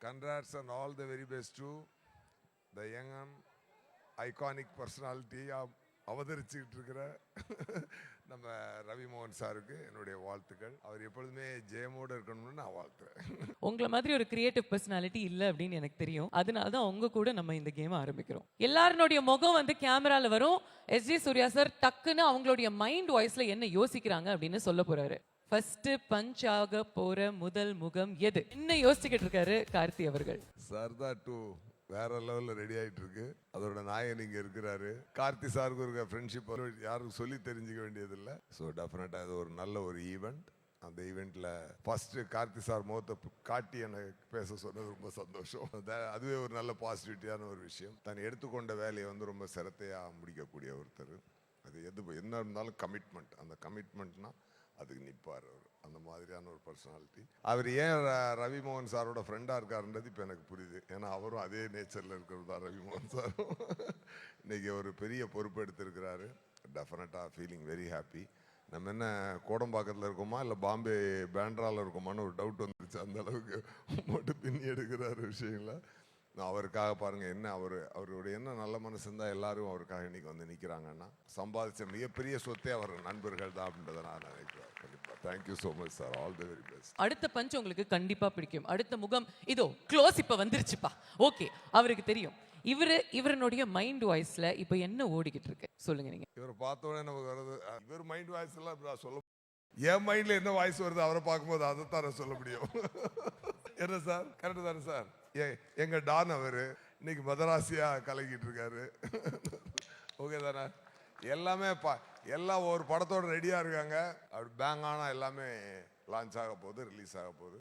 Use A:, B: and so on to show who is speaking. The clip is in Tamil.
A: Congrats and all the very best to the young and iconic personality அவதரிச்சுக்கிட்டு இருக்கிற நம்ம ரவி மோகன் சாருக்கு என்னுடைய வாழ்த்துக்கள். அவர் எப்பொழுதுமே ஜெயமோடு இருக்கணும்னு நான் வாழ்த்துறேன்.
B: உங்களை மாதிரி ஒரு கிரியேட்டிவ் பர்சனாலிட்டி இல்லை அப்படின்னு எனக்கு தெரியும். அதனால தான் உங்க கூட நம்ம இந்த கேம் ஆரம்பிக்கிறோம். எல்லாருடைய முகம் வந்து கேமரால வரும். எஸ்ஜே சூர்யா சார் டக்குன்னு அவங்களுடைய மைண்ட் வாய்ஸ்ல என்ன யோசிக்கிறாங்க அப்படின்னு சொல்ல போறாரு. ஃபர்ஸ்ட் பஞ்ச் ஆக போற முதல் முகம் எது? என்ன யோசிச்சுக்கிட்டு இருக்காரு கார்த்தி அவர்கள்?
A: சர்தா டூ வேற லெவலில் ரெடி ஆகிட்டு இருக்கு. அதோட நாயகன் இங்கே இருக்கிறாரு. கார்த்தி சாருக்கு இருக்க ஃப்ரெண்ட்ஷிப் யாருக்கும் சொல்லி தெரிஞ்சுக்க வேண்டியதில்லை. ஸோ டெஃபினட்டாக இது ஒரு நல்ல ஒரு ஈவெண்ட். அந்த ஈவெண்ட்டில் ஃபர்ஸ்ட் கார்த்தி சார் முகத்தை காட்டி எனக்கு பேச சொன்னது ரொம்ப சந்தோஷம். அதுவே ஒரு நல்ல பாசிட்டிவிட்டியான ஒரு விஷயம். தான் எடுத்துக்கொண்ட வேலையை வந்து ரொம்ப சிரத்தையாக முடிக்கக்கூடிய ஒருத்தர். அது என்ன இருந்தாலும் கமிட்மெண்ட். அந்த கமிட்மெண்ட்னா அதுக்கு நிற்பார் அவர். அந்த மாதிரியான ஒரு பர்சனாலிட்டி. அவர் ஏன் ரவி மோகன் சாரோட ஃப்ரெண்டாக இருக்காருன்றது இப்போ எனக்கு புரியுது. ஏன்னா அவரும் அதே நேச்சரில் இருக்கிறது தான் ரவி மோகன் சாரும். இன்னைக்கு ஒரு பெரிய பொறுப்பு எடுத்திருக்கிறாரு. டெஃபினட்டாக ஃபீலிங் வெரி ஹாப்பி. நம்ம என்ன கோடம்பாக்கத்தில் இருக்கோமா இல்லை பாம்பே பேண்ட்ராவில் இருக்கோமான்னு ஒரு டவுட் வந்துருச்சு. அந்த அளவுக்கு மட்டும் பின்னி எடுக்கிறாரு விஷயங்கள. அவருக்காக பாருங்கள் என்ன அவருடைய என்ன நல்ல மனசு இருந்தால் எல்லாரும் அவருக்காக இன்னைக்கு வந்து நிற்கிறாங்கன்னா சம்பாதிச்ச மிகப்பெரிய சொத்தே அவர் நண்பர்கள் தான் அப்படின்றத நான் நினைக்கிறேன். கண்டிப்பாக thank you so much sir. All the very best.
B: அடுத்த பஞ்ச் உங்களுக்கு கண்டிப்பாக பிடிக்கும். அடுத்த முகம் இதோ க்ளோஸ் இப்போ வந்துருச்சுப்பா. ஓகே, அவருக்கு தெரியும். இவருடைய மைண்ட் வாய்ஸ்ல இப்போ என்ன ஓடிக்கிட்டு இருக்கு சொல்லுங்க நீங்க.
A: இவரை பார்த்தோன்னே நமக்கு வருது இவர் மைண்ட் வாய்ஸ் எல்லாம் சொல்ல. என் மைண்ட்ல என்ன வாய்ஸ் வருது அவரை பார்க்கும்போது அதைத்தான் நான் சொல்ல முடியும். என்ன சார் கரெக்டு தானே சார்? எங்க டான் அவரு இன்னைக்கு மதராசியா கலக்கிட்டு இருக்காரு. ஓகே தானே? எல்லாமே எல்லாம் ஒரு படத்தோட ரெடியா இருக்காங்க. அப்படி பேங்கானா எல்லாமே லான்ச் ஆக போகுது, ரிலீஸ் ஆக போகுது.